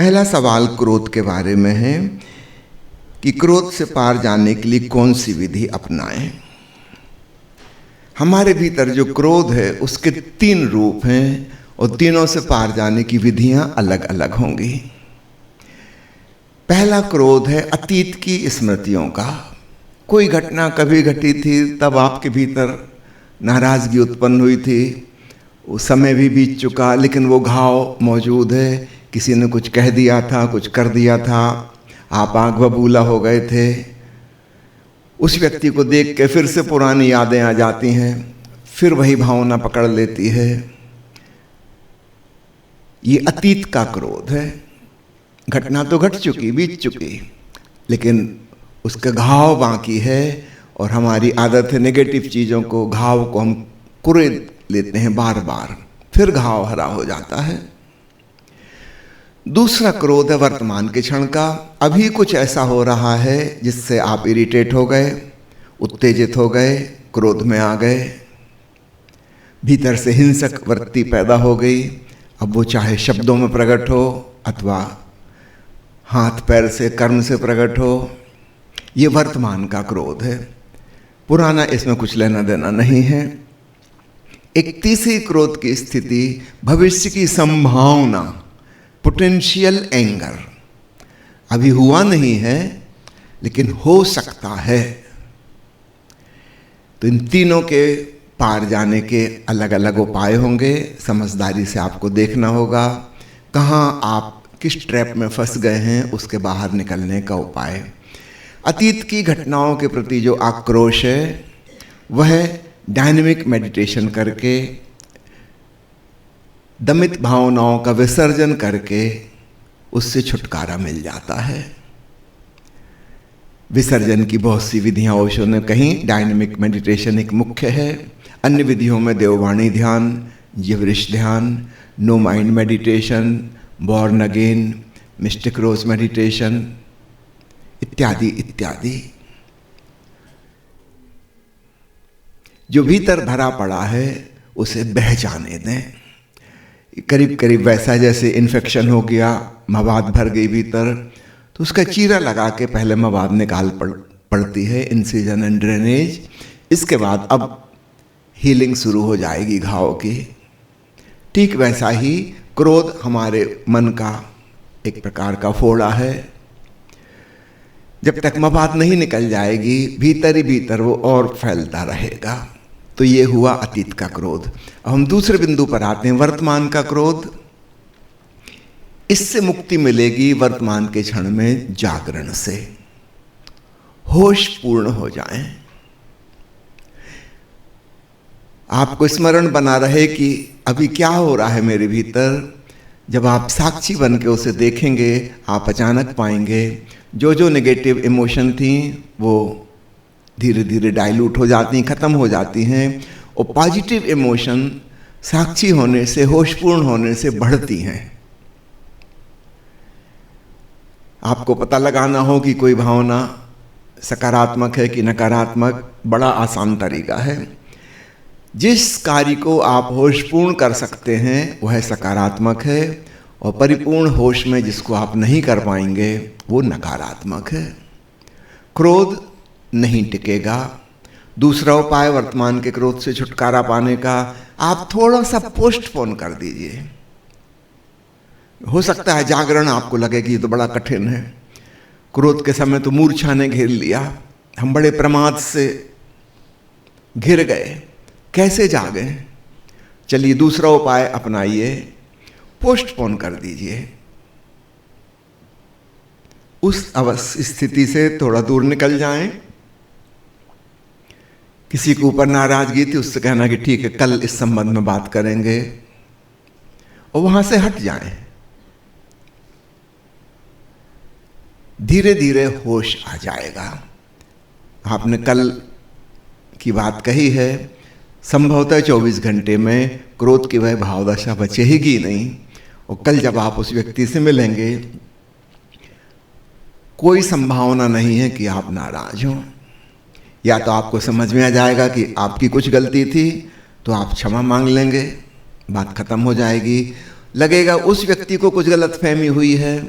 पहला सवाल क्रोध के बारे में है कि क्रोध से पार जाने के लिए कौन सी विधि अपनाएं। हमारे भीतर जो क्रोध है उसके 3 रूप हैं और तीनों से पार जाने की विधियां अलग अलग होंगी। पहला क्रोध है अतीत की स्मृतियों का। कोई घटना कभी घटी थी, तब आपके भीतर नाराजगी उत्पन्न हुई थी, उस समय भी बीत चुका, लेकिन वो घाव मौजूद है। किसी ने कुछ कह दिया था, कुछ कर दिया था, आप आग बबूला हो गए थे। उस व्यक्ति को देख के फिर से पुरानी यादें आ जाती हैं, फिर वही भावना पकड़ लेती है। ये अतीत का क्रोध है। घटना तो घट चुकी, बीत चुकी, लेकिन उसका घाव बाकी है और हमारी आदत है नेगेटिव चीज़ों को, घाव को हम कुरेद लेते हैं बार बार, फिर घाव हरा हो जाता है। दूसरा क्रोध है वर्तमान के क्षण का। अभी कुछ ऐसा हो रहा है जिससे आप इरिटेट हो गए, उत्तेजित हो गए, क्रोध में आ गए, भीतर से हिंसक वृत्ति पैदा हो गई। अब वो चाहे शब्दों में प्रकट हो अथवा हाथ पैर से, कर्म से प्रकट हो, ये वर्तमान का क्रोध है। पुराना इसमें कुछ लेना देना नहीं है। एक तीसरी क्रोध की स्थिति भविष्य की संभावना, पोटेंशियल एंगर। अभी हुआ नहीं है लेकिन हो सकता है। तो इन तीनों के पार जाने के अलग अलग उपाय होंगे। समझदारी से आपको देखना होगा कहाँ आप किस ट्रैप में फंस गए हैं, उसके बाहर निकलने का उपाय। अतीत की घटनाओं के प्रति जो आक्रोश है वह डायनेमिक मेडिटेशन करके, दमित भावनाओं का विसर्जन करके उससे छुटकारा मिल जाता है। विसर्जन की बहुत सी विधियां ओशो ने कहीं, डायनेमिक मेडिटेशन एक मुख्य है। अन्य विधियों में देववाणी ध्यान, जिवरिश ध्यान, no mind meditation, born again, mystic rose meditation इत्यादि इत्यादि। जो भीतर भरा पड़ा है उसे बह जाने दें। करीब करीब वैसा जैसे इन्फेक्शन हो गया, मवाद भर गई भीतर, तो उसका चीरा लगा के पहले मवाद निकाल पड़ती है, इंसिजन एंड ड्रेनेज। इसके बाद अब हीलिंग शुरू हो जाएगी घाव की। ठीक वैसा ही क्रोध हमारे मन का एक प्रकार का फोड़ा है। जब तक मवाद नहीं निकल जाएगी, भीतर ही भीतर वो और फैलता रहेगा। तो ये हुआ अतीत का क्रोध। अब हम दूसरे बिंदु पर आते हैं, वर्तमान का क्रोध। इससे मुक्ति मिलेगी वर्तमान के क्षण में जागरण से। होश पूर्ण हो जाएं। आपको स्मरण बना रहे कि अभी क्या हो रहा है मेरे भीतर। जब आप साक्षी बन के उसे देखेंगे, आप अचानक पाएंगे जो जो नेगेटिव इमोशन थी वो धीरे धीरे डाइल्यूट हो जाती हैं, खत्म हो जाती हैं, और पॉजिटिव इमोशन साक्षी होने से, होशपूर्ण होने से बढ़ती हैं। आपको पता लगाना हो कि कोई भावना सकारात्मक है कि नकारात्मक, बड़ा आसान तरीका है। जिस कार्य को आप होशपूर्ण कर सकते हैं वह सकारात्मक है, और परिपूर्ण होश में जिसको आप नहीं कर पाएंगे वो नकारात्मक है। क्रोध नहीं टिकेगा। दूसरा उपाय वर्तमान के क्रोध से छुटकारा पाने का, आप थोड़ा सा पोस्टपोन कर दीजिए। हो सकता है जागरण आपको लगे कि ये तो बड़ा कठिन है, क्रोध के समय तो मूर्छा ने घेर लिया, हम बड़े प्रमाद से घिर गए, कैसे जागे। चलिए दूसरा उपाय अपनाइए, पोस्टपोन कर दीजिए। उस स्थिति से थोड़ा दूर निकल जाएं। किसी के ऊपर नाराजगी थी, उससे कहना कि ठीक है कल इस संबंध में बात करेंगे, और वहां से हट जाएं। धीरे धीरे होश आ जाएगा। आपने कल की बात कही है, संभवतः 24 घंटे में क्रोध की वह भावदशा बचेगी नहीं, और कल जब आप उस व्यक्ति से मिलेंगे कोई संभावना नहीं है कि आप नाराज हों। या तो आपको समझ में आ जाएगा कि आपकी कुछ गलती थी तो आप क्षमा मांग लेंगे, बात खत्म हो जाएगी, लगेगा उस व्यक्ति को कुछ गलतफहमी हुई है,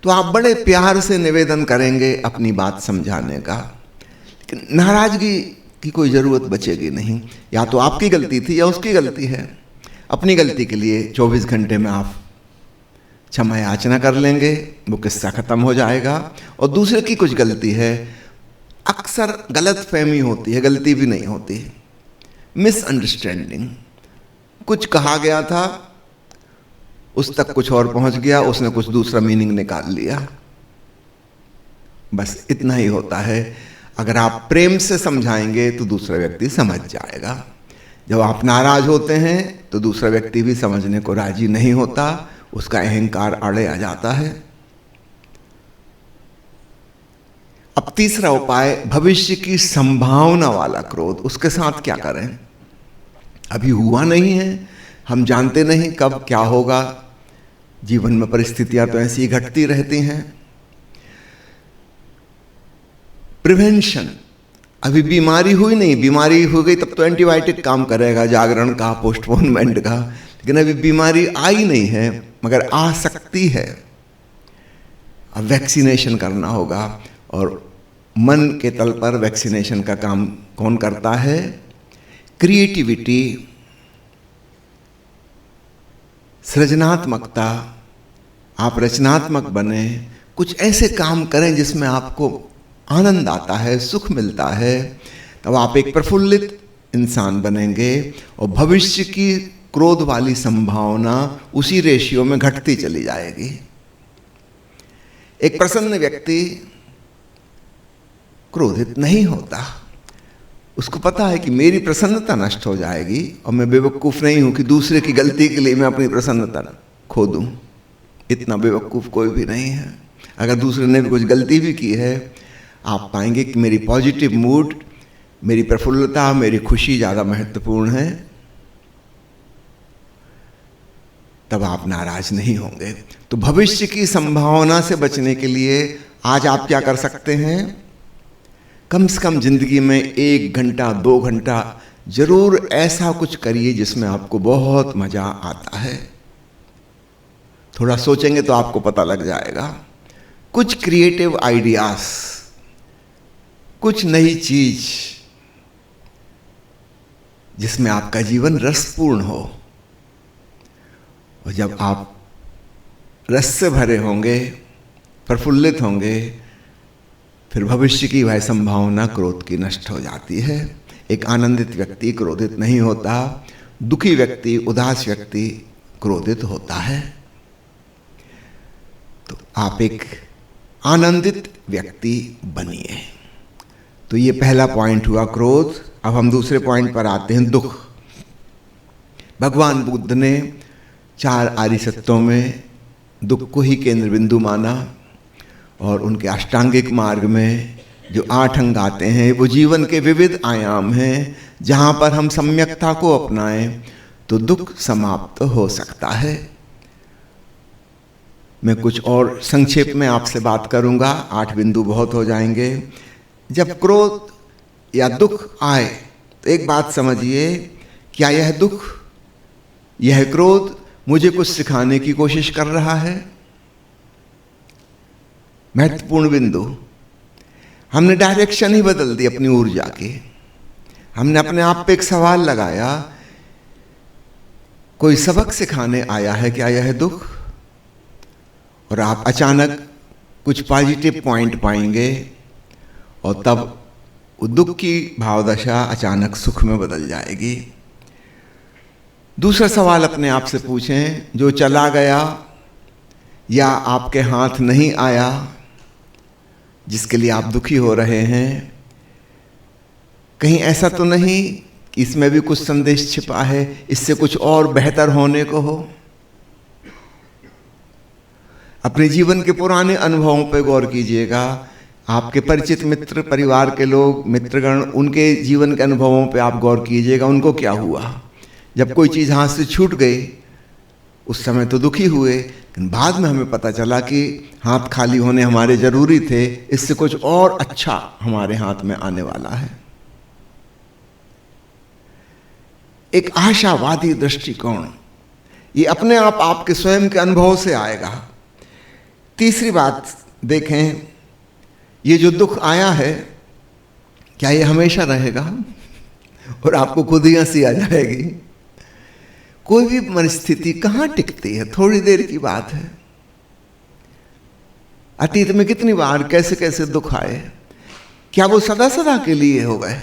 तो आप बड़े प्यार से निवेदन करेंगे अपनी बात समझाने का। लेकिन नाराजगी की कोई ज़रूरत बचेगी नहीं। या तो आपकी गलती थी या उसकी गलती है। अपनी गलती के लिए 24 घंटे में आप क्षमा याचना कर लेंगे, वो किस्सा खत्म हो जाएगा। और दूसरे की कुछ गलती है, अक्सर गलतफहमी होती है, गलती भी नहीं होती, मिसअंडरस्टैंडिंग। कुछ कहा गया था, उस तक कुछ और पहुंच गया, उसने कुछ दूसरा मीनिंग निकाल लिया। बस इतना ही होता है। अगर आप प्रेम से समझाएंगे तो दूसरा व्यक्ति समझ जाएगा। जब आप नाराज होते हैं तो दूसरा व्यक्ति भी समझने को राजी नहीं होता, उसका अहंकार आड़े आ जाता है। अब तीसरा उपाय, भविष्य की संभावना वाला क्रोध। उसके साथ क्या करें? अभी हुआ नहीं है, हम जानते नहीं कब क्या होगा। जीवन में परिस्थितियां तो ऐसी घटती रहती हैं। प्रिवेंशन, अभी बीमारी हुई नहीं, बीमारी हो गई तब तो एंटीबायोटिक काम करेगा, जागरण का, पोस्टपोनमेंट का। लेकिन अभी बीमारी आई नहीं है, मगर आ सकती है। अब वैक्सीनेशन करना होगा। और मन के तल पर वैक्सीनेशन का काम कौन करता है? क्रिएटिविटी, सृजनात्मकता। आप रचनात्मक बने, कुछ ऐसे काम करें जिसमें आपको आनंद आता है, सुख मिलता है। तब आप एक प्रफुल्लित इंसान बनेंगे और भविष्य की क्रोध वाली संभावना उसी रेशियो में घटती चली जाएगी। एक प्रसन्न व्यक्ति क्रोधित नहीं होता। उसको पता है कि मेरी प्रसन्नता नष्ट हो जाएगी और मैं बेवकूफ़ नहीं हूं कि दूसरे की गलती के लिए मैं अपनी प्रसन्नता खो दूं। इतना बेवकूफ़ कोई भी नहीं है। अगर दूसरे ने भी कुछ गलती भी की है, आप पाएंगे कि मेरी पॉजिटिव मूड, मेरी प्रफुल्लता, मेरी खुशी ज़्यादा महत्वपूर्ण है। तब आप नाराज नहीं होंगे। तो भविष्य की संभावना से बचने के लिए आज आप क्या कर सकते हैं? कम से कम जिंदगी में 1 घंटा 2 घंटा जरूर ऐसा कुछ करिए जिसमें आपको बहुत मजा आता है। थोड़ा सोचेंगे तो आपको पता लग जाएगा। कुछ क्रिएटिव आइडियाज, कुछ नई चीज जिसमें आपका जीवन रसपूर्ण हो। और जब आप रस से भरे होंगे, प्रफुल्लित होंगे, फिर भविष्य की वह संभावना क्रोध की नष्ट हो जाती है। एक आनंदित व्यक्ति क्रोधित नहीं होता, दुखी व्यक्ति, उदास व्यक्ति क्रोधित होता है। तो आप एक आनंदित व्यक्ति बनिए। तो ये पहला पॉइंट हुआ क्रोध। अब हम दूसरे पॉइंट पर आते हैं, दुख। भगवान बुद्ध ने 4 आर्य सत्यों में दुख को ही केंद्र बिंदु माना और उनके अष्टांगिक मार्ग में जो 8 अंग आते हैं वो जीवन के विविध आयाम हैं। जहाँ पर हम सम्यकता को अपनाएं तो दुख समाप्त हो सकता है। मैं कुछ और संक्षेप में आपसे बात करूंगा, 8 बिंदु बहुत हो जाएंगे। जब क्रोध या दुख आए तो एक बात समझिए, क्या यह दुख, यह क्रोध मुझे कुछ सिखाने की कोशिश कर रहा है? महत्वपूर्ण बिंदु। हमने डायरेक्शन ही बदल दी अपनी ऊर्जा की। हमने अपने आप पे एक सवाल लगाया, कोई सबक सिखाने आया है क्या यह दुख? और आप अचानक कुछ पॉजिटिव पॉइंट पाएंगे और तब दुख की भावदशा अचानक सुख में बदल जाएगी। दूसरा सवाल अपने आप से पूछें, जो चला गया या आपके हाथ नहीं आया, जिसके लिए आप दुखी हो रहे हैं, कहीं ऐसा तो नहीं कि इसमें भी कुछ संदेश छिपा है, इससे कुछ और बेहतर होने को हो? अपने जीवन के पुराने अनुभवों पर गौर कीजिएगा। आपके परिचित मित्र, परिवार के लोग, मित्रगण, उनके जीवन के अनुभवों पे आप गौर कीजिएगा। उनको क्या हुआ? जब कोई चीज़ हाथ से छूट गई उस समय तो दुखी हुए, लेकिन बाद में हमें पता चला कि हाथ खाली होने हमारे जरूरी थे, इससे कुछ और अच्छा हमारे हाथ में आने वाला है। एक आशावादी दृष्टिकोण, ये अपने आप आपके स्वयं के अनुभव से आएगा। तीसरी बात देखें, ये जो दुख आया है क्या ये हमेशा रहेगा? और आपको खुद ही हंसी आ जाएगी। कोई भी परिस्थिति कहाँ टिकती है, थोड़ी देर की बात है। अतीत में कितनी बार कैसे कैसे दुख आए, क्या वो सदा सदा के लिए हो गए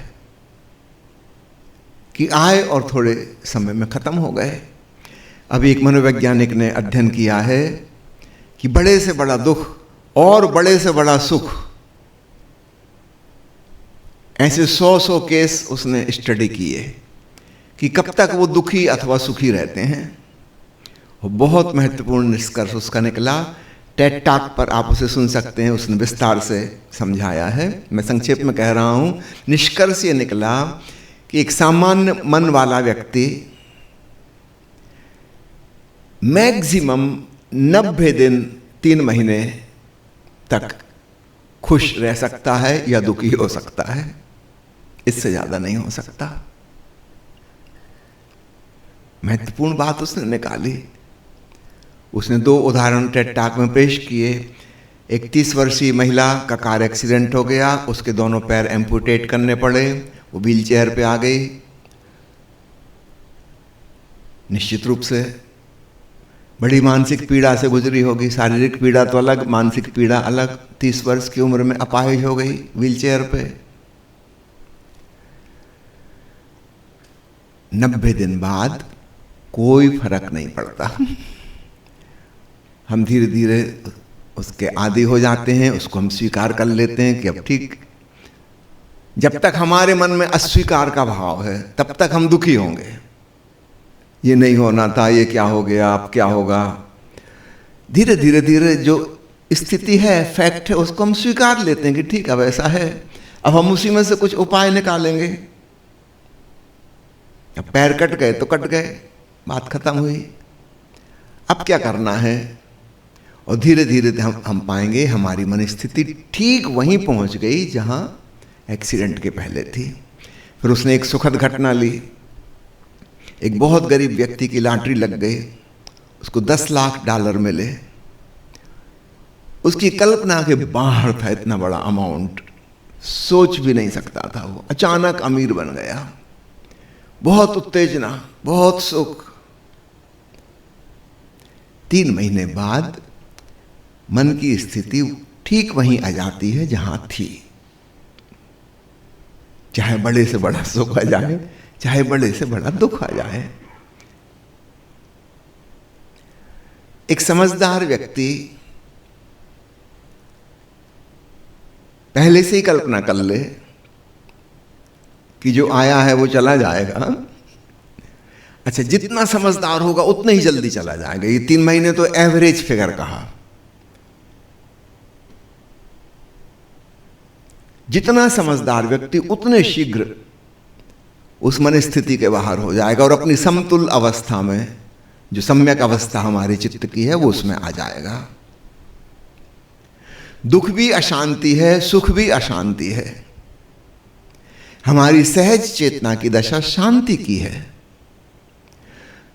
कि आए और थोड़े समय में खत्म हो गए? अभी एक मनोवैज्ञानिक ने अध्ययन किया है कि बड़े से बड़ा दुख और बड़े से बड़ा सुख, ऐसे 100 केस उसने स्टडी किए कि कब तक वो दुखी अथवा सुखी रहते हैं। वो बहुत महत्वपूर्ण निष्कर्ष उसका निकला। टेड टॉक पर आप उसे सुन सकते हैं, उसने विस्तार से समझाया है। मैं संक्षेप में कह रहा हूं। निष्कर्ष ये निकला कि एक सामान्य मन वाला व्यक्ति मैक्सिमम 90 दिन 3 महीने तक खुश रह सकता है या दुखी हो सकता है, इससे ज्यादा नहीं हो सकता। महत्वपूर्ण बात उसने निकाली। उसने 2 उदाहरण टेड टॉक में पेश किए। एक 30 वर्षीय महिला का कार एक्सीडेंट हो गया, उसके दोनों पैर एम्पुटेट करने पड़े, वो व्हील चेयर पे आ गई। निश्चित रूप से बड़ी मानसिक पीड़ा से गुजरी होगी। शारीरिक पीड़ा तो अलग, मानसिक पीड़ा अलग। 30 वर्ष की उम्र में अपाहिज हो गई व्हील चेयर पे। 90 दिन बाद कोई फर्क नहीं पड़ता। हम धीरे धीरे उसके आदी हो जाते हैं, उसको हम स्वीकार कर लेते हैं कि अब ठीक। जब तक हमारे मन में अस्वीकार का भाव है तब तक हम दुखी होंगे। ये नहीं होना था, ये क्या हो गया, अब क्या होगा। धीरे धीरे धीरे जो स्थिति है, फैक्ट है, उसको हम स्वीकार लेते हैं कि ठीक अब ऐसा है, अब हम उसी में से कुछ उपाय निकालेंगे। अब पैर कट गए तो कट गए, बात खत्म हुई। अब क्या करना है? और धीरे धीरे हम पाएंगे हमारी मन स्थिति ठीक वहीं पहुंच गई जहां एक्सीडेंट के पहले थी। फिर उसने एक सुखद घटना ली। एक बहुत गरीब व्यक्ति की लॉटरी लग गई, उसको $10 लाख मिले। उसकी कल्पना के बाहर था इतना बड़ा अमाउंट, सोच भी नहीं सकता था। वो अचानक अमीर बन गया। बहुत उत्तेजना, बहुत सुख। 3 महीने बाद मन की स्थिति ठीक वहीं आ जाती है जहां थी। चाहे बड़े से बड़ा सुख आ जाए, चाहे बड़े से बड़ा दुख आ जाए। एक समझदार व्यक्ति पहले से ही कल्पना कर ले कि जो आया है वो चला जाएगा। अच्छा, जितना समझदार होगा उतना ही जल्दी चला जाएगा। ये 3 महीने तो एवरेज फिगर कहा। जितना समझदार व्यक्ति उतने शीघ्र उस मन स्थिति के बाहर हो जाएगा और अपनी समतुल अवस्था में, जो सम्यक अवस्था हमारे चित्त की है, वो उसमें आ जाएगा। दुख भी अशांति है, सुख भी अशांति है। हमारी सहज चेतना की दशा शांति की है,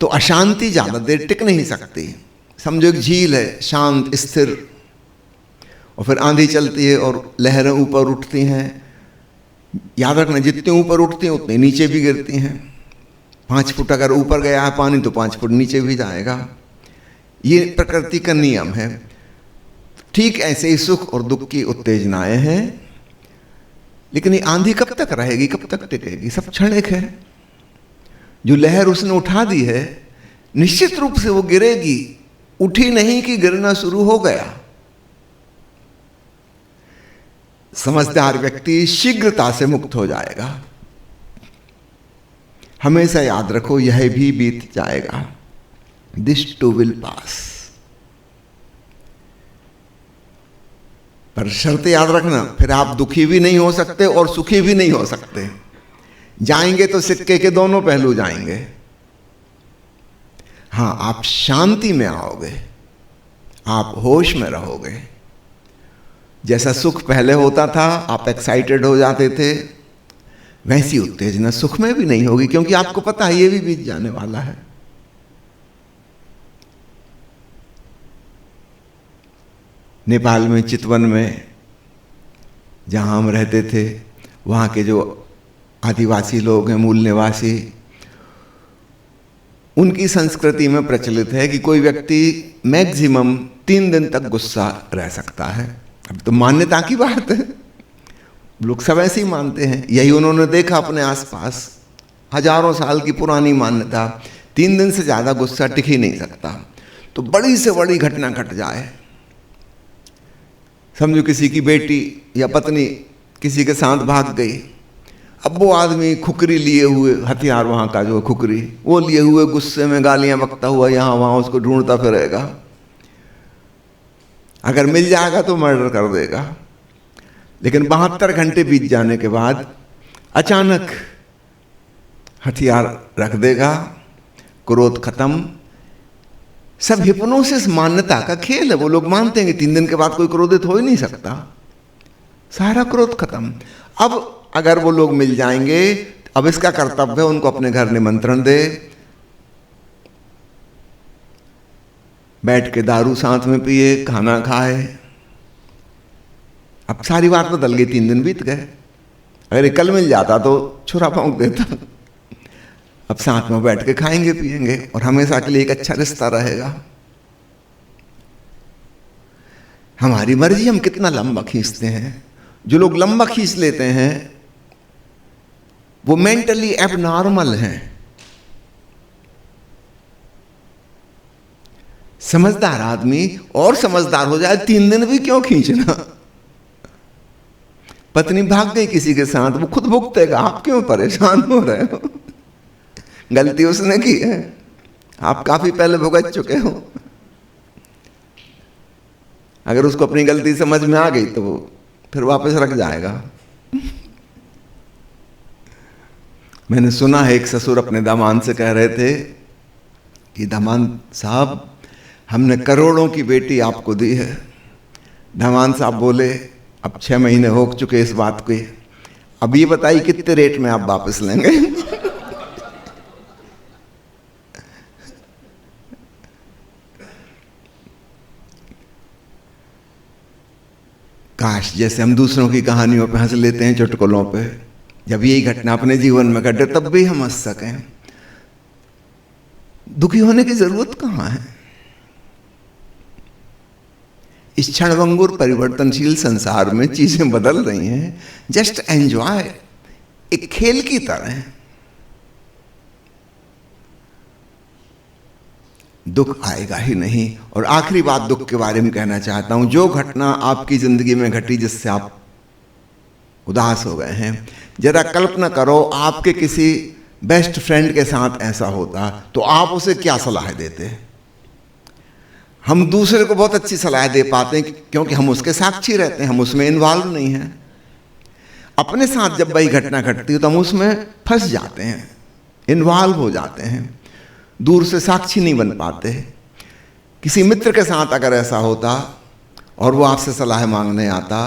तो अशांति ज्यादा देर टिक नहीं सकती। समझो एक झील है, शांत स्थिर, और फिर आंधी चलती है और लहरें ऊपर उठती हैं। याद रखना, जितने ऊपर उठती हैं उतने नीचे भी गिरती हैं। 5 फुट अगर ऊपर गया है पानी तो 5 फुट नीचे भी जाएगा। ये प्रकृति का नियम है। ठीक ऐसे ही सुख और दुख की उत्तेजनाएं हैं, लेकिन ये आंधी कब तक रहेगी, कब तक टिकेगी? सब क्षणिक है। जो लहर उसने उठा दी है, निश्चित रूप से वो गिरेगी। उठी नहीं कि गिरना शुरू हो गया। समझदार व्यक्ति शीघ्रता से मुक्त हो जाएगा। हमेशा याद रखो, यह भी बीत जाएगा। This too will pass. पर शर्त याद रखना, फिर आप दुखी भी नहीं हो सकते और सुखी भी नहीं हो सकते। जाएंगे तो सिक्के के दोनों पहलू जाएंगे। हां, आप शांति में आओगे, आप होश में रहोगे। जैसा सुख पहले होता था, आप एक्साइटेड हो जाते थे, वैसी उत्तेजना सुख में भी नहीं होगी, क्योंकि आपको पता है ये भी बीत जाने वाला है। नेपाल में चितवन में जहाँ हम रहते थे, वहाँ के जो आदिवासी लोग हैं, मूल निवासी, उनकी संस्कृति में प्रचलित है कि कोई व्यक्ति मैक्सिमम 3 दिन तक गुस्सा रह सकता है। अब तो मान्यता की बात है, लोग सब ऐसे ही मानते हैं, यही उन्होंने देखा अपने आसपास, हजारों साल की पुरानी मान्यता। 3 दिन से ज़्यादा गुस्सा टिक ही नहीं सकता। तो बड़ी से बड़ी घटना घट जाए, समझो किसी की बेटी या पत्नी किसी के साथ भाग गई, अब वो आदमी खुकरी लिए हुए, हथियार वहाँ का जो खुकरी, वो लिए हुए गुस्से में गालियाँ बकता हुआ यहाँ वहाँ उसको ढूंढता फिरेगा। अगर मिल जाएगा तो मर्डर कर देगा। लेकिन 72 घंटे बीत जाने के बाद अचानक हथियार रख देगा, क्रोध खत्म। सब हिप्नोसिस मान्यता का खेल है। वो लोग मानते हैं कि 3 दिन के बाद कोई क्रोधित हो ही नहीं सकता, सारा क्रोध खत्म। अब अगर वो लोग मिल जाएंगे, अब इसका कर्तव्य है उनको अपने घर निमंत्रण दे, बैठ के दारू साथ में पिए, खाना खाए। अब सारी बात बदल गई, 3 दिन बीत गए। अगर ये कल मिल जाता तो छुरा फूंक देता। अब साथ में बैठ के खाएंगे पिएंगे और हमेशा के लिए एक अच्छा रिश्ता रहेगा। हमारी मर्जी हम कितना लंबा खींचते हैं। जो लोग लंबा खींच लेते हैं वो मेंटली एबनॉर्मल हैं। समझदार आदमी और समझदार हो जाए, 3 दिन भी क्यों खींचना। पत्नी भाग गई किसी के साथ, वो खुद भुगतेगा, आप क्यों परेशान हो रहे हो। गलती उसने की है, आप काफी पहले भुगत चुके हो। अगर उसको अपनी गलती समझ में आ गई तो वो फिर वापस रख जाएगा। मैंने सुना है एक ससुर अपने दामाद से कह रहे थे कि दामाद साहब, हमने करोड़ों की बेटी आपको दी है। दामाद साहब बोले, अब 6 महीने हो चुके इस बात को, अब ये बताइए कितने रेट में आप वापस लेंगे। काश जैसे हम दूसरों की कहानियों पे हंस लेते हैं, चुटकुलों पे, जब यही घटना अपने जीवन में घटे तब भी हम हंस सकें। दुखी होने की जरूरत कहाँ है। इस क्षणभंगुर परिवर्तनशील संसार में चीजें बदल रही हैं, जस्ट एंजॉय, एक खेल की तरह। दुख आएगा ही नहीं। और आखिरी बात दुख के बारे में कहना चाहता हूं, जो घटना आपकी जिंदगी में घटी जिससे आप उदास हो गए हैं, जरा कल्पना करो आपके किसी बेस्ट फ्रेंड के साथ ऐसा होता तो आप उसे क्या सलाह देते। हम दूसरे को बहुत अच्छी सलाह दे पाते हैं क्योंकि हम उसके साक्षी रहते हैं, हम उसमें इन्वॉल्व नहीं हैं। अपने साथ जब वही घटना घटती है तो हम उसमें फंस जाते हैं, इन्वॉल्व हो जाते हैं, दूर से साक्षी नहीं बन पाते। किसी मित्र के साथ अगर ऐसा होता और वो आपसे सलाह मांगने आता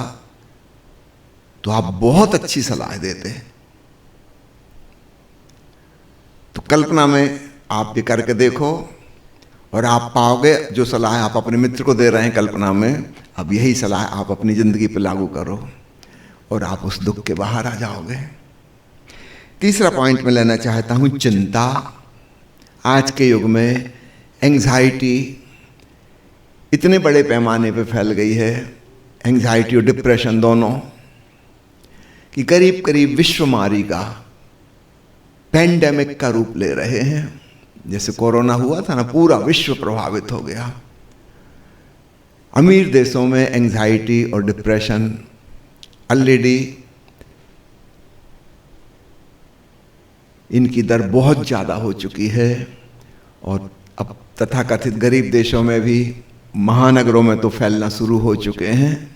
तो आप बहुत अच्छी सलाह देते। तो कल्पना में आप ये करके देखो और आप पाओगे जो सलाह आप अपने मित्र को दे रहे हैं कल्पना में, अब यही सलाह आप अपनी जिंदगी पे लागू करो और आप उस दुख के बाहर आ जाओगे। तीसरा पॉइंट मैं लेना चाहता हूं, चिंता। आज के युग में एंग्जाइटी इतने बड़े पैमाने पे फैल गई है, एंग्जाइटी और डिप्रेशन दोनों, कि करीब करीब विश्वमारी का, पैंडेमिक का रूप ले रहे हैं। जैसे कोरोना हुआ था ना, पूरा विश्व प्रभावित हो गया। अमीर देशों में एंग्जाइटी और डिप्रेशन ऑलरेडी इनकी दर बहुत ज़्यादा हो चुकी है और अब तथाकथित गरीब देशों में भी, महानगरों में तो फैलना शुरू हो चुके हैं।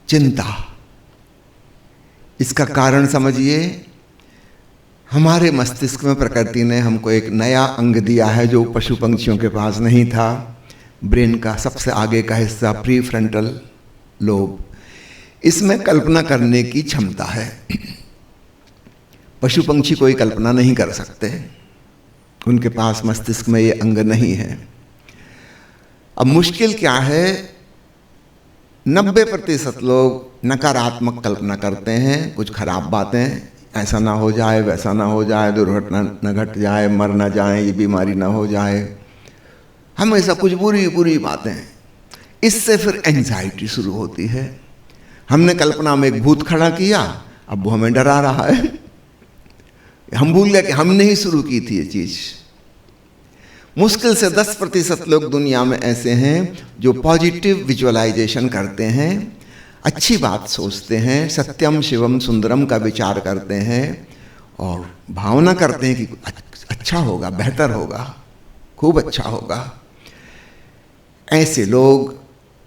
चिंता, इसका कारण समझिए, हमारे मस्तिष्क में प्रकृति ने हमको एक नया अंग दिया है जो पशु पंछियों के पास नहीं था। ब्रेन का सबसे आगे का हिस्सा प्री फ्रंटल लोब, इसमें कल्पना करने की क्षमता है। पशु पंछी कोई कल्पना नहीं कर सकते, उनके पास मस्तिष्क में ये अंग नहीं है। अब मुश्किल क्या है, 90% लोग नकारात्मक कल्पना करते हैं, कुछ खराब बातें, ऐसा ना हो जाए, वैसा ना हो जाए, दुर्घटना न घट जाए, मर ना जाए, ये बीमारी ना हो जाए, हमेशा कुछ बुरी बुरी बातें। इससे फिर एंजाइटी शुरू होती है। हमने कल्पना में एक भूत खड़ा किया, अब वो हमें डरा रहा है। हम भूल गए कि हमने ही शुरू की थी ये चीज। मुश्किल से 10% लोग दुनिया में ऐसे हैं जो पॉजिटिव विजुअलाइजेशन करते हैं, अच्छी बात सोचते हैं, सत्यम शिवम सुंदरम का विचार करते हैं और भावना करते हैं कि अच्छा होगा, बेहतर होगा, खूब अच्छा होगा। ऐसे लोग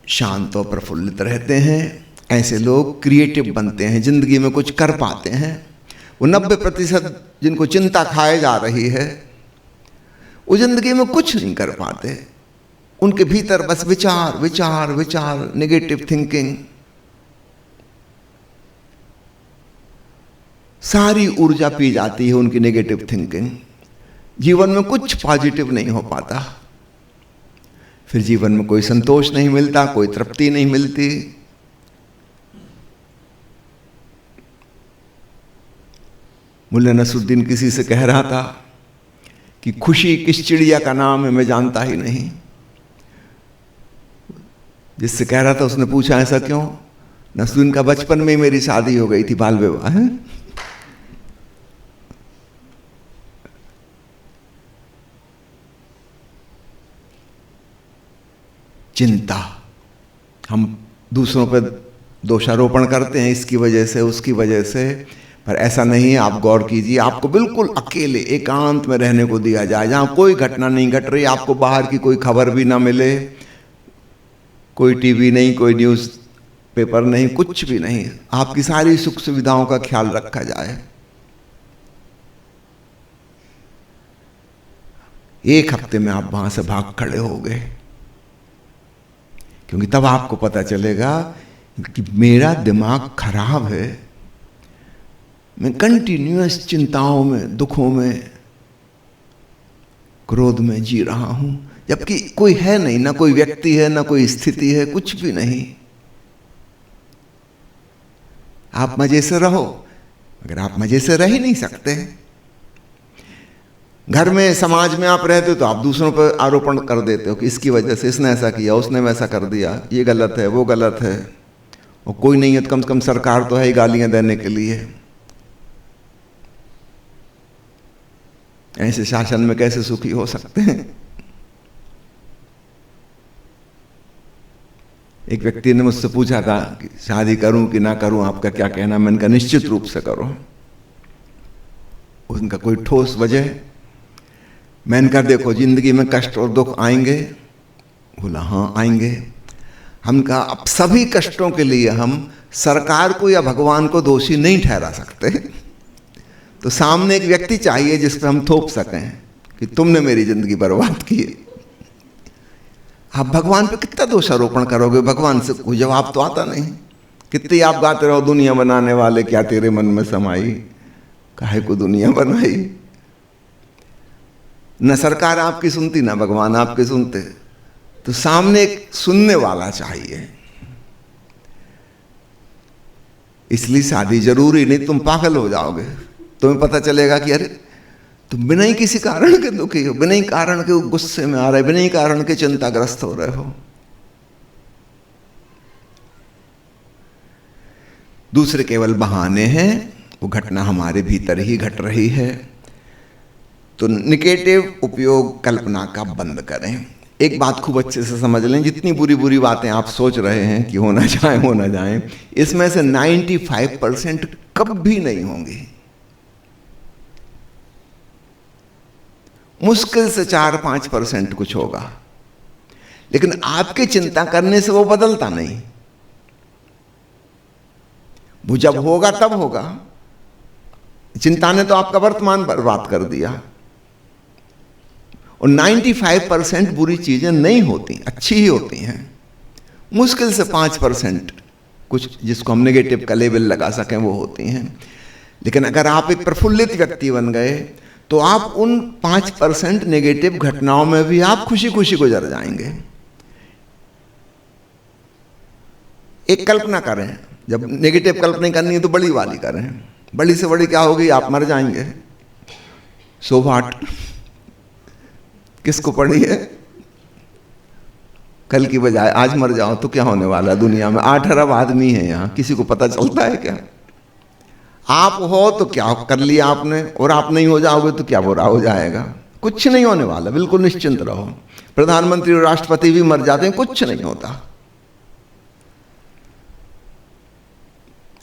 शांत और प्रफुल्लित रहते हैं, ऐसे लोग क्रिएटिव बनते हैं, जिंदगी में कुछ कर पाते हैं। वो 90% जिनको चिंता खाए जा रही है, वो जिंदगी में कुछ नहीं कर पाते। उनके भीतर बस विचार विचार विचार, नेगेटिव थिंकिंग, सारी ऊर्जा पी जाती है उनकी नेगेटिव थिंकिंग। जीवन में कुछ पॉजिटिव नहीं हो पाता, फिर जीवन में कोई संतोष नहीं मिलता, कोई तृप्ति नहीं मिलती। मुल्ला नसरुद्दीन किसी से कह रहा था कि खुशी किस चिड़िया का नाम है, मैं जानता ही नहीं। जिससे कह रहा था उसने पूछा ऐसा क्यों? नसरुद्दीन का बचपन में ही मेरी शादी हो गई थी, बाल विवाह है। चिंता, हम दूसरों पर दोषारोपण करते हैं, इसकी वजह से उसकी वजह से, पर ऐसा नहीं है। आप गौर कीजिए, आपको बिल्कुल अकेले एकांत में रहने को दिया जाए, जहां कोई घटना नहीं घट रही, आपको बाहर की कोई खबर भी ना मिले, कोई टीवी नहीं, कोई न्यूज़ पेपर नहीं, कुछ भी नहीं, आपकी सारी सुख सुविधाओं का ख्याल रखा जाए। एक हफ्ते में आप वहां से भाग खड़े हो गए, क्योंकि तब आपको पता चलेगा कि मेरा दिमाग खराब है, मैं कंटिन्यूअस चिंताओं में, दुखों में, क्रोध में जी रहा हूं, जबकि कोई है नहीं, ना कोई व्यक्ति है, ना कोई स्थिति है, कुछ भी नहीं। आप मजे से रहो, अगर आप मजे से रह ही नहीं सकते, घर में, समाज में आप रहते हो तो आप दूसरों पर आरोपण कर देते हो कि इसकी वजह से इसने ऐसा किया, उसने वैसा कर दिया, ये गलत है, वो गलत है, और कोई नहीं है तो कम से कम सरकार तो है ही गालियां देने के लिए। ऐसे शासन में कैसे सुखी हो सकते हैं? एक व्यक्ति ने मुझसे पूछा था कि शादी करूं कि ना करूं, आपका क्या कहना? मैंने कहा निश्चित रूप से करो। उनका कोई ठोस वजह? मैंने कहा देखो, जिंदगी में कष्ट और दुख आएंगे। बोला हाँ आएंगे। हम कहा अब सभी कष्टों के लिए हम सरकार को या भगवान को दोषी नहीं ठहरा सकते, तो सामने एक व्यक्ति चाहिए जिस पर हम थोप सकें कि तुमने मेरी जिंदगी बर्बाद की है। आप भगवान पे कितना दोषारोपण करोगे? भगवान से कोई जवाब तो आता नहीं। कितनी आप गाते रहो दुनिया बनाने वाले क्या तेरे मन में समाई, काहे को दुनिया बनाई। न सरकार आपकी सुनती, ना भगवान आपके सुनते, तो सामने एक सुनने वाला चाहिए। इसलिए शादी जरूरी नहीं, तुम पागल हो जाओगे। तुम्हें पता चलेगा कि अरे तुम बिना ही किसी कारण के दुखी हो, बिना ही कारण के गुस्से में आ रहे, बिना ही कारण के चिंताग्रस्त हो रहे हो। दूसरे केवल बहाने हैं, वो घटना हमारे भीतर ही घट रही है। तो निगेटिव उपयोग कल्पना का बंद करें। एक बात खूब अच्छे से समझ लें, जितनी बुरी बुरी बातें आप सोच रहे हैं कि होना जाए, इसमें से 95% कभी नहीं होंगी। मुश्किल से 4-5% कुछ होगा, लेकिन आपके चिंता करने से वो बदलता नहीं। वो जब होगा तब होगा। चिंता ने तो आपका वर्तमान बर्बाद कर दिया। और 95% बुरी चीजें नहीं होती, अच्छी ही होती हैं। मुश्किल से 5% कुछ जिसको हम नेगेटिव का लेबल लगा सकें वो होती हैं। लेकिन अगर आप एक प्रफुल्लित व्यक्ति बन गए तो आप उन 5% नेगेटिव घटनाओं में भी आप खुशी खुशी गुजर जाएंगे, एक कल्पना करें, जब नेगेटिव कल्पना करनी है तो बड़ी वाली करें। बड़ी से बड़ी क्या होगी? आप मर जाएंगे। सो व्हाट, किसको पड़ी है? कल की बजाय आज मर जाओ तो क्या होने वाला है? दुनिया में 8 अरब आदमी है यहाँ, किसी को पता चलता है क्या? आप हो तो क्या कर लिया आपने, और आप नहीं हो जाओगे तो क्या बुरा हो जाएगा? कुछ नहीं होने वाला, बिल्कुल निश्चिंत रहो। प्रधानमंत्री और राष्ट्रपति भी मर जाते हैं, कुछ नहीं होता।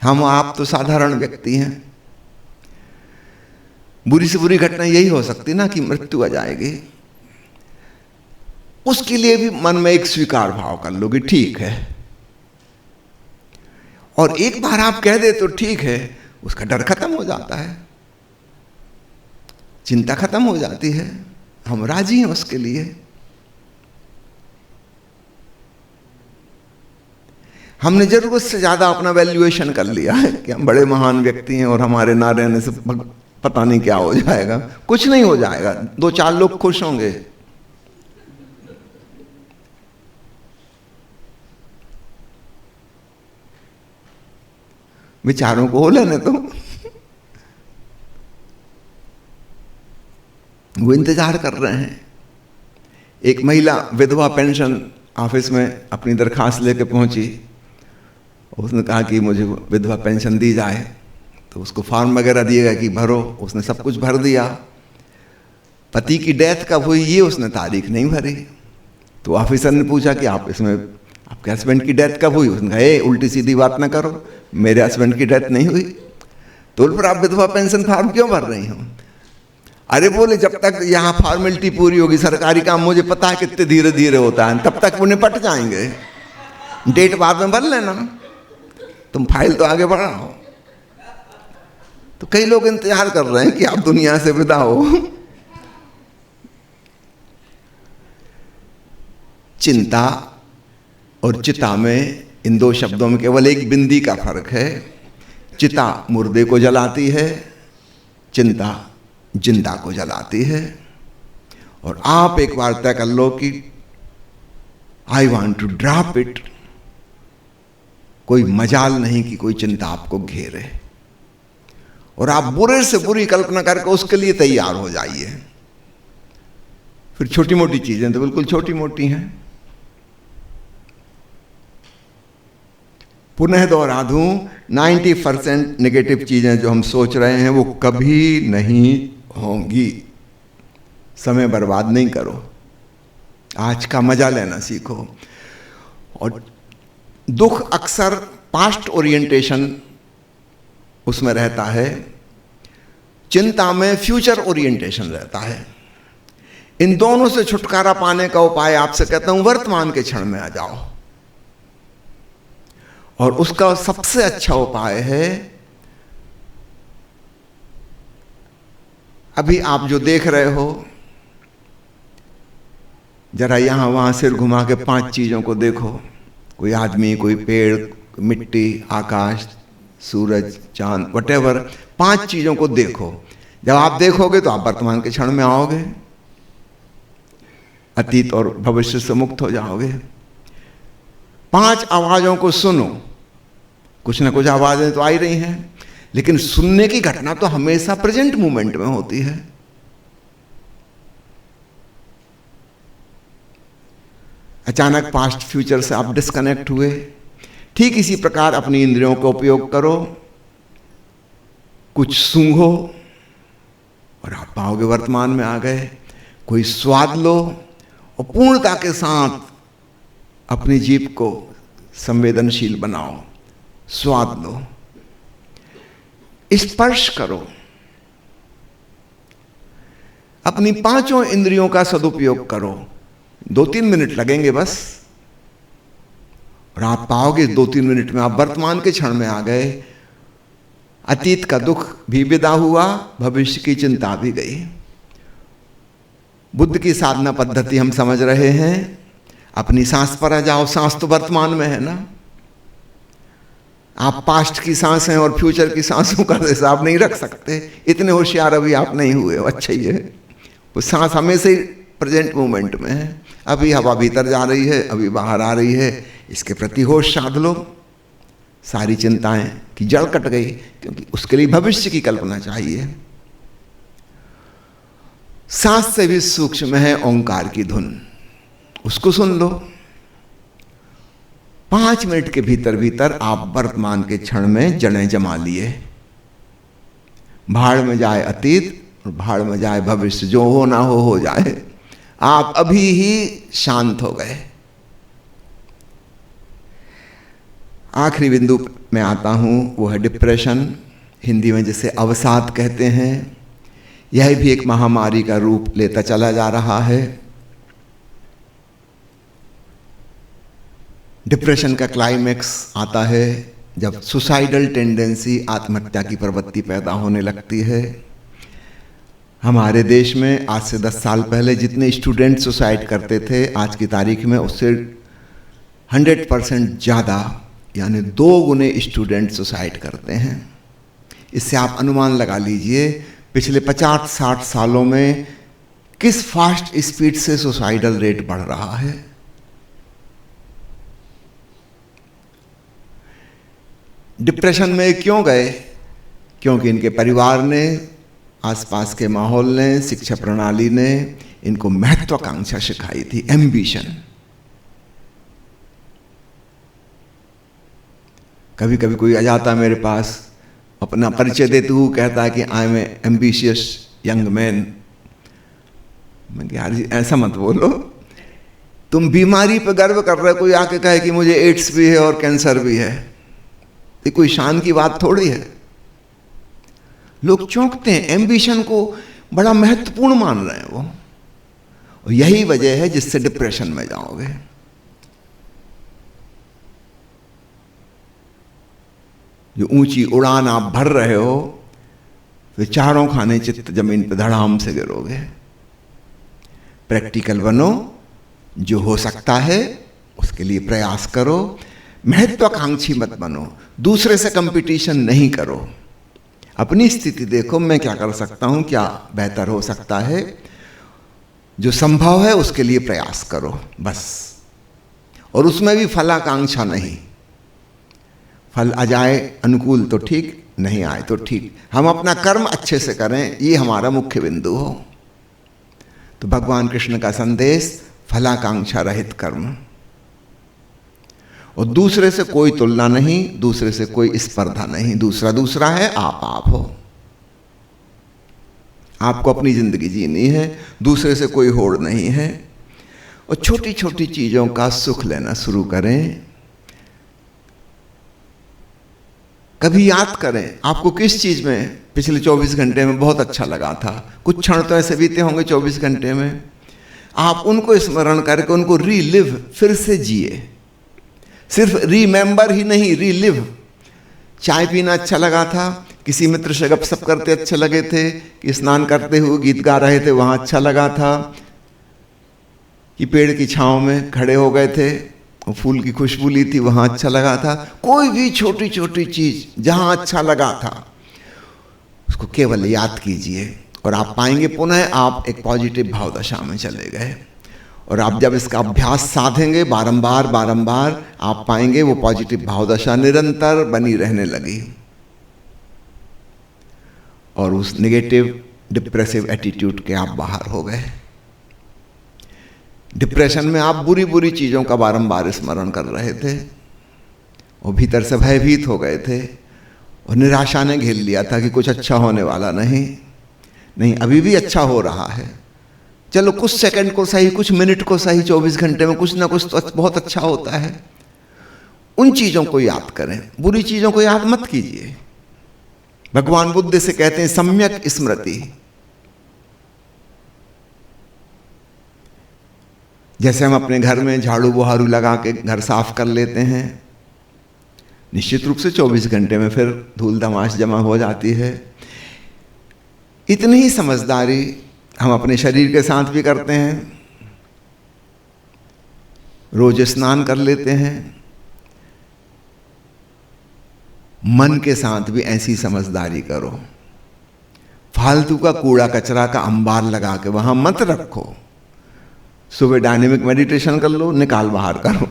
हम आप तो साधारण व्यक्ति हैं। बुरी से बुरी घटना यही हो सकती ना कि मृत्यु आ जाएगी। उसके लिए भी मन में एक स्वीकार भाव कर लो कि ठीक है, और एक बार आप कह दे तो ठीक है, उसका डर खत्म हो जाता है, चिंता खत्म हो जाती है। हम राजी हैं उसके लिए। हमने जरूरत से ज्यादा अपना वैल्यूएशन कर लिया है कि हम बड़े महान व्यक्ति हैं और हमारे ना रहने से पता नहीं क्या हो जाएगा। कुछ नहीं हो जाएगा, 2-4 लोग खुश होंगे। विचारों को हो लेने तो वो इंतजार कर रहे हैं। एक महिला विधवा पेंशन ऑफिस में अपनी दरखास्त लेकर पहुंची। उसने कहा कि मुझे विधवा पेंशन दी जाए, तो उसको फॉर्म वगैरह दिएगा कि भरो। उसने सब कुछ भर दिया। पति की डेथ कब हुई ये उसने तारीख नहीं भरी। तो ऑफिसर ने पूछा कि आप इसमें आपके हस्बैंड की डेथ कब हुई? उसने कहा ए उल्टी सीधी बात ना करो, मेरे हस्बैंड की डेथ नहीं हुई। तो फिर आप विधवा पेंशन फॉर्म क्यों भर रही हो? अरे बोले जब तक यहाँ फॉर्मेलिटी पूरी होगी, सरकारी काम मुझे पता है कितने धीरे धीरे होता है, तब तक वो निपट जाएंगे। डेट बाद में भर लेना, तुम फाइल तो आगे बढ़ाओ। तो कई लोग इंतजार कर रहे हैं कि आप दुनिया से विदा हो। चिंता और चिता में, इन 2 शब्दों में केवल एक बिंदी का फर्क है। चिता मुर्दे को जलाती है, चिंता जिंदा को जलाती है। और आप एक बार तय कर लो कि I want to drop it. कोई मजाल नहीं कि कोई चिंता आपको घेरे, और आप बुरे से बुरी कल्पना करके उसके लिए तैयार हो जाइए। फिर छोटी मोटी चीजें तो बिल्कुल छोटी मोटी हैं। पुनः दोहरा दूं, 90% नेगेटिव चीजें जो हम सोच रहे हैं वो कभी नहीं होंगी। समय बर्बाद नहीं करो, आज का मजा लेना सीखो। और दुख अक्सर पास्ट ओरिएंटेशन उसमें रहता है, चिंता में फ्यूचर ओरिएंटेशन रहता है। इन दोनों से छुटकारा पाने का उपाय आपसे कहता हूं, वर्तमान के क्षण में आ जाओ। और उसका सबसे अच्छा उपाय है, अभी आप जो देख रहे हो, जरा यहां वहां सिर घुमा के 5 चीजों को देखो। कोई आदमी, कोई पेड़, मिट्टी, आकाश, सूरज, चांद, वटेवर, 5 चीजों को देखो। जब आप देखोगे तो आप वर्तमान के क्षण में आओगे, अतीत और भविष्य से मुक्त हो जाओगे। 5 आवाजों को सुनो। कुछ ना कुछ आवाजें तो आ ही रही हैं, लेकिन सुनने की घटना तो हमेशा प्रेजेंट मोमेंट में होती है। अचानक पास्ट फ्यूचर से आप डिस्कनेक्ट हुए। ठीक इसी प्रकार अपनी इंद्रियों का उपयोग करो, कुछ सूंघो और आप पाओगे वर्तमान में आ गए। कोई स्वाद लो और पूर्णता के साथ अपनी जीभ को संवेदनशील बनाओ। स्वाद लो, स्पर्श करो। अपनी 5 इंद्रियों का सदुपयोग करो। 2-3 मिनट लगेंगे बस, और आप पाओगे 2-3 मिनट में आप वर्तमान के क्षण में आ गए। अतीत का दुख भी विदा हुआ, भविष्य की चिंता भी गई। बुद्ध की साधना पद्धति हम समझ रहे हैं। अपनी सांस पर आ जाओ। सांस तो वर्तमान में है ना। आप पास्ट की सांस हैं और फ्यूचर की सांसों का हिसाब नहीं रख सकते। इतने होशियार अभी आप नहीं हुए। अच्छा ही है, वो सांस हमेशा ही प्रेजेंट मोमेंट में है। अभी हवा भीतर जा रही है, अभी बाहर आ रही है, इसके प्रति होश साध लो। सारी चिंताएं की जड़ कट गई, क्योंकि उसके लिए भविष्य की कल्पना चाहिए। सांस से भी सूक्ष्म है ओंकार की धुन, उसको सुन लो। 5 मिनट के भीतर भीतर आप वर्तमान के क्षण में जड़ें जमा लिए। भाड़ में जाए अतीत और भाड़ में जाए भविष्य, जो हो ना हो जाए, आप अभी ही शांत हो गए। आखिरी बिंदु में आता हूं, वो है डिप्रेशन, हिंदी में जिसे अवसाद कहते हैं। यह भी एक महामारी का रूप लेता चला जा रहा है। डिप्रेशन का क्लाइमेक्स आता है जब सुसाइडल टेंडेंसी, आत्महत्या की प्रवृत्ति पैदा होने लगती है। हमारे देश में आज से 10 साल पहले जितने स्टूडेंट सुसाइड करते थे, आज की तारीख में उससे 100% ज़्यादा, यानी 2 गुने स्टूडेंट सुसाइड करते हैं। इससे आप अनुमान लगा लीजिए पिछले 50-60 सालों में किस फास्ट स्पीड से सुसाइडल रेट बढ़ रहा है। डिप्रेशन में क्यों गए? क्योंकि इनके परिवार ने, आसपास के माहौल ने, शिक्षा प्रणाली ने इनको महत्वाकांक्षा सिखाई थी, एम्बिशन। कभी कभी कोई आ जाता मेरे पास, अपना परिचय देते हुए कहता है कि I am ambitious young man. मैं कहा, यार ऐसा मत बोलो, तुम बीमारी पर गर्व कर रहे हो, कोई आके कहे कि मुझे एड्स भी है और कैंसर भी है, ये कोई शान की बात थोड़ी है। लोग चौंकते हैं, एम्बिशन को बड़ा महत्वपूर्ण मान रहे हैं वो, और यही वजह है जिससे डिप्रेशन में जाओगे। जो ऊंची उड़ान आप भर रहे हो, फिर चारों खाने चित्त जमीन पर धड़ाम से गिरोगे। प्रैक्टिकल बनो, जो हो सकता है उसके लिए प्रयास करो। महत्वाकांक्षी मत बनो, दूसरे से कंपटीशन नहीं करो। अपनी स्थिति देखो, मैं क्या कर सकता हूं, क्या बेहतर हो सकता है, जो संभव है उसके लिए प्रयास करो बस। और उसमें भी फलाकांक्षा नहीं। फल आ जाए अनुकूल तो ठीक, नहीं आए तो ठीक, हम अपना कर्म अच्छे से करें, ये हमारा मुख्य बिंदु हो। तो भगवान कृष्ण का संदेश, फलाकांक्षा रहित कर्म, और दूसरे से कोई तुलना नहीं, दूसरे से कोई स्पर्धा नहीं। दूसरा दूसरा है, आप हो। आपको अपनी जिंदगी जीनी है, दूसरे से कोई होड़ नहीं है। और छोटी छोटी चीजों का सुख लेना शुरू करें। कभी याद करें आपको किस चीज में पिछले 24 घंटे में बहुत अच्छा लगा था। कुछ क्षण तो ऐसे बीते होंगे 24 घंटे में, आप उनको स्मरण करके उनको रीलिव, फिर से जिए। सिर्फ रीमेंबर ही नहीं, रीलिव। चाय पीना अच्छा लगा था, किसी मित्र से गपशप करते अच्छे लगे थे, कि स्नान करते हुए गीत गा रहे थे वहां अच्छा लगा था, कि पेड़ की छांव में खड़े हो गए थे, फूल की खुशबू ली थी वहां अच्छा लगा था। कोई भी छोटी छोटी चीज जहां अच्छा लगा था उसको केवल याद कीजिए, और आप पाएंगे पुनः आप एक पॉजिटिव भाव दशा में चले गए। और आप जब इसका अभ्यास साधेंगे बारंबार बारंबार, आप पाएंगे वो पॉजिटिव भाव दशा निरंतर बनी रहने लगी, और उस नेगेटिव डिप्रेसिव एटीट्यूड के आप बाहर हो गए। डिप्रेशन में आप बुरी बुरी चीज़ों का बारंबार स्मरण कर रहे थे, और भीतर से भयभीत हो गए थे, और निराशा ने घेर लिया था कि कुछ अच्छा होने वाला नहीं, अभी भी अच्छा हो रहा है। चलो कुछ सेकंड को सही, कुछ मिनट को सही, 24 घंटे में कुछ ना कुछ तो बहुत अच्छा होता है। उन चीज़ों को याद करें, बुरी चीज़ों को याद मत कीजिए। भगवान बुद्ध से कहते हैं सम्यक स्मृति। जैसे हम अपने घर में झाड़ू बुहारू लगा के घर साफ कर लेते हैं, निश्चित रूप से 24 घंटे में फिर धूल धमाश जमा हो जाती है। इतनी ही समझदारी हम अपने शरीर के साथ भी करते हैं। रोज स्नान कर लेते हैं, मन के साथ भी ऐसी समझदारी करो। फालतू का कूड़ा कचरा का अंबार लगा के वहां मत रखो। सुबह डायनेमिक मेडिटेशन कर लो, निकाल बाहर करो,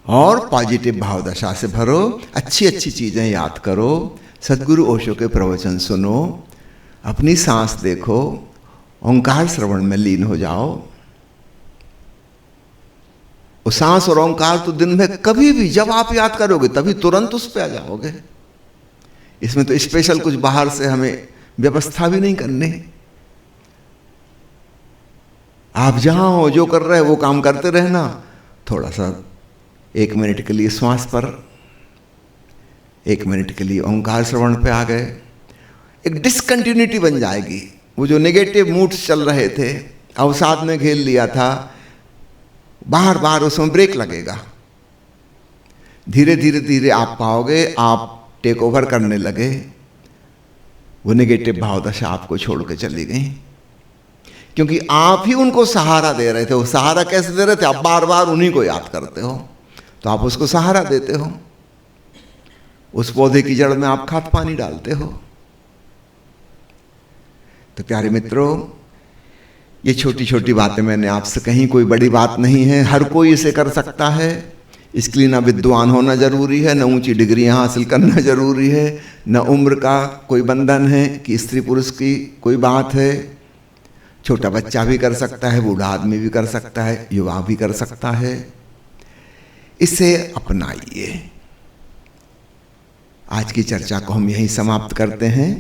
और पॉजिटिव भाव दशा से भरो, अच्छी अच्छी चीज़ें याद करो, सद्गुरु ओशो के प्रवचन सुनो, अपनी सांस देखो, ओंकार श्रवण में लीन हो जाओ। वो सांस और ओंकार तो दिन में कभी भी जब आप याद करोगे तभी तुरंत उस पे आ जाओगे। इसमें तो स्पेशल कुछ बाहर से हमें व्यवस्था भी नहीं करनी। आप जहां हो जो कर रहे हो वो काम करते रहना। थोड़ा सा 1 मिनट के लिए श्वास पर, 1 मिनट के लिए ओंकार श्रवण पे आ गए, एक डिसकंटिन्यूटी बन जाएगी। वो जो नेगेटिव मूड्स चल रहे थे, अवसाद में घेर लिया था, बार बार उसमें ब्रेक लगेगा। धीरे धीरे धीरे आप पाओगे आप टेक ओवर करने लगे। वो नेगेटिव भाव दशा आपको छोड़ के चली गई, क्योंकि आप ही उनको सहारा दे रहे थे। वो सहारा कैसे दे रहे थे? आप बार बार उन्हीं को याद करते हो तो आप उसको सहारा देते हो। उस पौधे की जड़ में आप खाद पानी डालते हो। तो प्यारे मित्रों, ये छोटी छोटी बातें मैंने आपसे कही, कोई बड़ी बात नहीं है, हर कोई इसे कर सकता है। इसके लिए ना विद्वान होना जरूरी है, न ऊंची डिग्रियां हासिल करना जरूरी है, न उम्र का कोई बंधन है कि स्त्री पुरुष की कोई बात है। छोटा बच्चा भी कर सकता है, बूढ़ा आदमी भी कर सकता है, युवा भी कर सकता है। इसे अपनाइए। आज की चर्चा को हम यहीं समाप्त करते हैं।